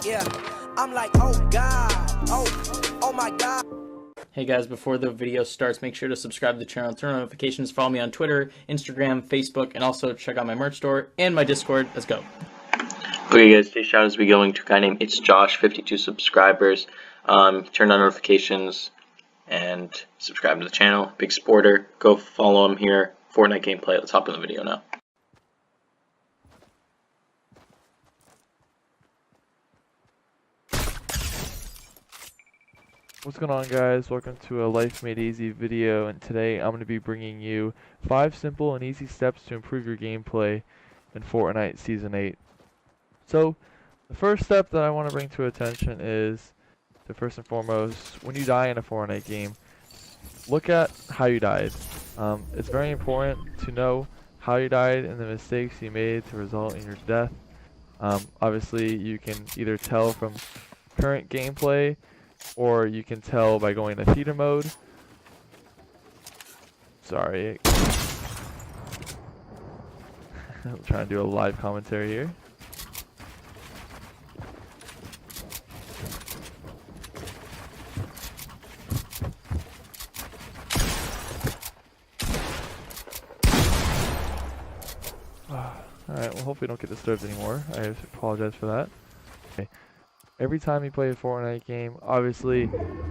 Yeah, I'm like, oh God, oh my God. Hey guys, before the video starts, make sure to subscribe to the channel, turn on notifications, follow me on Twitter, Instagram, Facebook, and also check out my merch store and my Discord. Let's go. Okay guys, today's shout out is going to a guy named It's Josh, 52 subscribers. Turn on notifications and subscribe to the channel. Big supporter. Go follow him here. Fortnite gameplay. Let's hop in the video now. What's going on, guys? Welcome to a Life Made Easy video, and today I'm going to be bringing you 5 simple and easy steps to improve your gameplay in Fortnite Season 8. So, the first step that I want to bring to attention is to first and foremost, when you die in a Fortnite game, look at how you died. It's very important to know how you died and the mistakes you made to result in your death. Obviously, you can either tell from current gameplay, or you can tell by going to theater mode. Sorry. I'm trying to do a live commentary here. Alright, well, hopefully don't get disturbed anymore. I apologize for that. Okay. Every time you play a Fortnite game, obviously,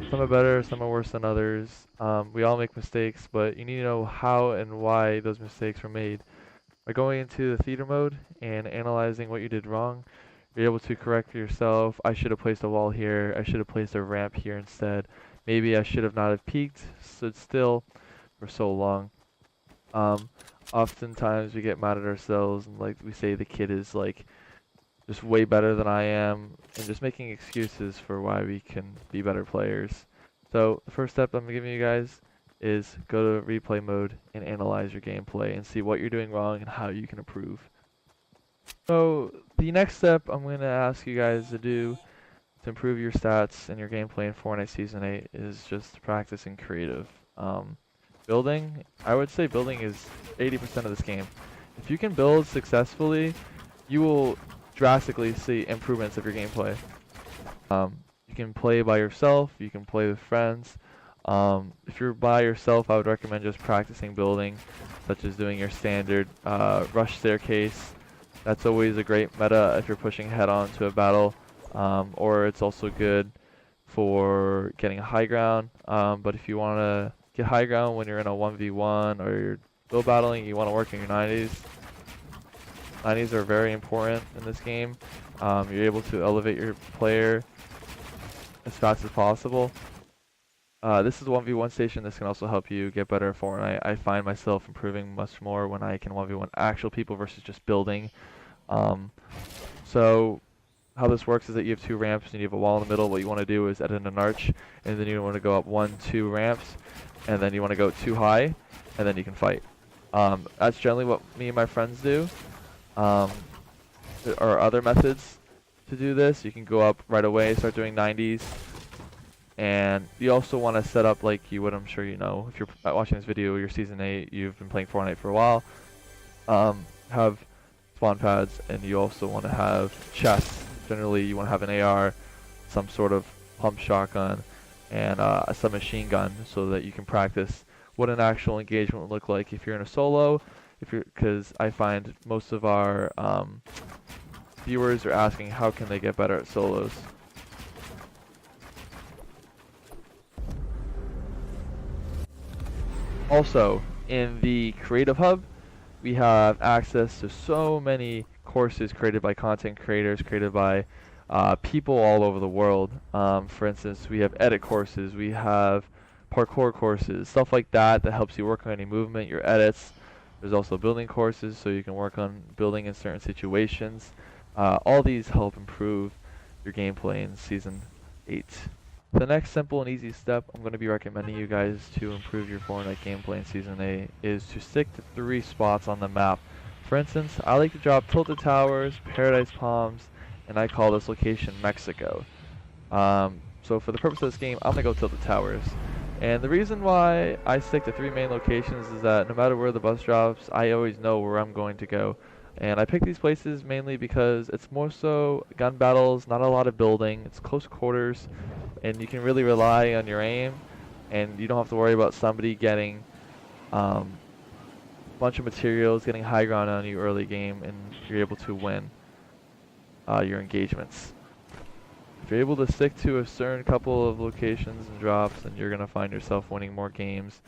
some are better, some are worse than others. We all make mistakes, but you need to know how and why those mistakes were made. By going into the theater mode and analyzing what you did wrong, you're able to correct yourself. I should have placed a wall here. I should have placed a ramp here instead. Maybe I should have not have peeked, stood still for so long. Oftentimes we get mad at ourselves and like we say the kid is like just way better than I am, and just making excuses for why we can be better players. So the first step I'm giving you guys is go to replay mode and analyze your gameplay and see what you're doing wrong and how you can improve. So the next step I'm going to ask you guys to do to improve your stats and your gameplay in Fortnite Season 8 is just practicing creative. Building, I would say building is 80% of this game. If you can build successfully, you will drastically see improvements of your gameplay. You can play by yourself, you can play with friends. If you're by yourself, I would recommend just practicing building, such as doing your standard rush staircase. That's always a great meta if you're pushing head on to a battle, or it's also good for getting a high ground. But if you want to get high ground when you're in a 1v1 or you're build battling, you want to work in your 90s. 90s are very important in this game. You're able to elevate your player as fast as possible. This is a 1v1 station. This can also help you get better at Fortnite. I find myself improving much more when I can 1v1 actual people versus just building. So how this works is that you have 2 ramps and you have a wall in the middle. What you want to do is edit an arch, and then you want to go up 1, 2 ramps, and then you want to go too high, and then you can fight. That's generally what me and my friends do. There are other methods to do this. You can go up right away, start doing 90s, and you also want to set up like you would, I'm sure you know, if you're watching this video, you're Season 8, you've been playing Fortnite for a while, have spawn pads, and you also want to have chests. Generally, you want to have an AR, some sort of pump shotgun, and a submachine gun so that you can practice what an actual engagement would look like if you're in a solo. Because I find most of our viewers are asking how can they get better at solos. Also, in the Creative Hub, we have access to so many courses created by content creators, created by people all over the world. For instance, we have edit courses, we have parkour courses, stuff like that that helps you work on any movement, your edits. There's also building courses, so you can work on building in certain situations. All these help improve your gameplay in Season 8. The next simple and easy step I'm going to be recommending you guys to improve your Fortnite gameplay in Season 8 is to stick to 3 spots on the map. For instance, I like to drop Tilted Towers, Paradise Palms, and I call this location Mexico. So for the purpose of this game, I'm going to go Tilted Towers. And the reason why I stick to 3 main locations is that no matter where the bus drops, I always know where I'm going to go. And I picked these places mainly because it's more so gun battles, not a lot of building, it's close quarters, and you can really rely on your aim, and you don't have to worry about somebody getting a bunch of materials, getting high ground on you early game, and you're able to win your engagements. If you're able to stick to a certain couple of locations and drops, then you're going to find yourself winning more games,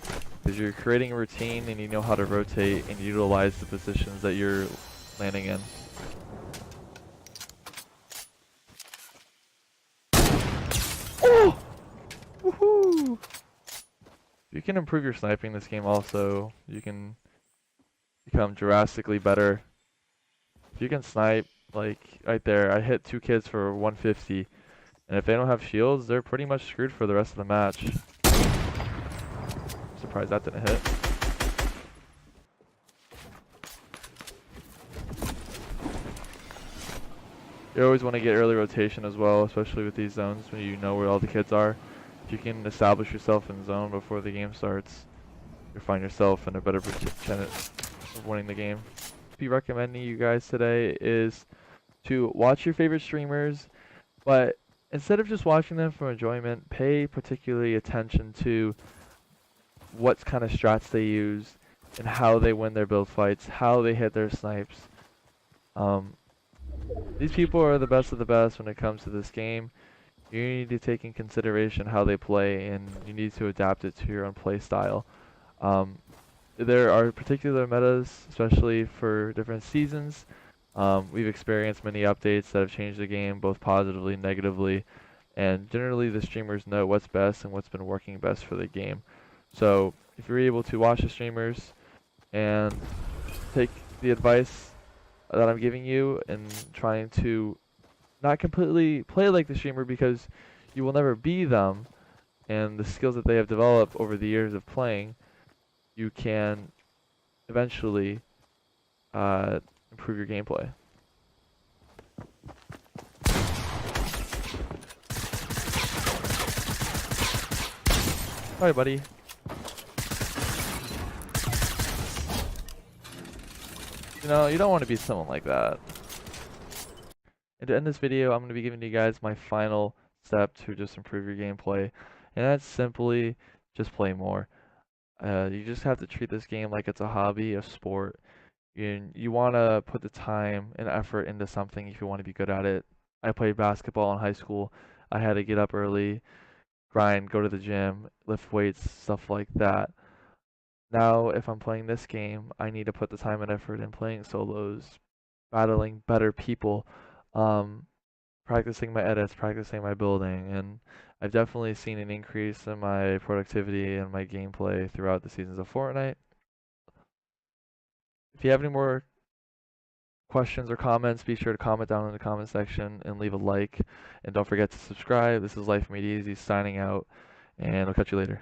because you're creating a routine and you know how to rotate and utilize the positions that you're landing in. Oh! Woohoo! You can improve your sniping this game also. You can become drastically better. If you can snipe, like right there, I hit 2 kids for 150. And if they don't have shields, they're pretty much screwed for the rest of the match. I'm surprised that didn't hit. You always want to get early rotation as well, especially with these zones when you know where all the kids are. If you can establish yourself in zone before the game starts, you'll find yourself in a better chance of winning the game. What I'll be recommending you guys today is to watch your favorite streamers, but instead of just watching them for enjoyment, pay particularly attention to what kind of strats they use and how they win their build fights, how they hit their snipes. These people are the best of the best when it comes to this game. You need to take in consideration how they play, and you need to adapt it to your own play style. There are particular metas, especially for different seasons. We've experienced many updates that have changed the game, both positively and negatively, and generally the streamers know what's best and what's been working best for the game. So if you're able to watch the streamers and take the advice that I'm giving you and trying to not completely play like the streamer, because you will never be them, and the skills that they have developed over the years of playing, you can eventually improve your gameplay. Alright, buddy. You know, you don't want to be someone like that. And to end this video, I'm going to be giving you guys my final step to just improve your gameplay. And that's simply just play more. You just have to treat this game like it's a hobby, a sport. You want to put the time and effort into something if you want to be good at it. I played basketball in high school. I had to get up early, grind, go to the gym, lift weights, stuff like that. Now, if I'm playing this game, I need to put the time and effort in playing solos, battling better people, practicing my edits, practicing my building, and I've definitely seen an increase in my productivity and my gameplay throughout the seasons of Fortnite. If you have any more questions or comments, be sure to comment down in the comment section and leave a like. And don't forget to subscribe. This is Life Made Easy signing out, and I'll catch you later.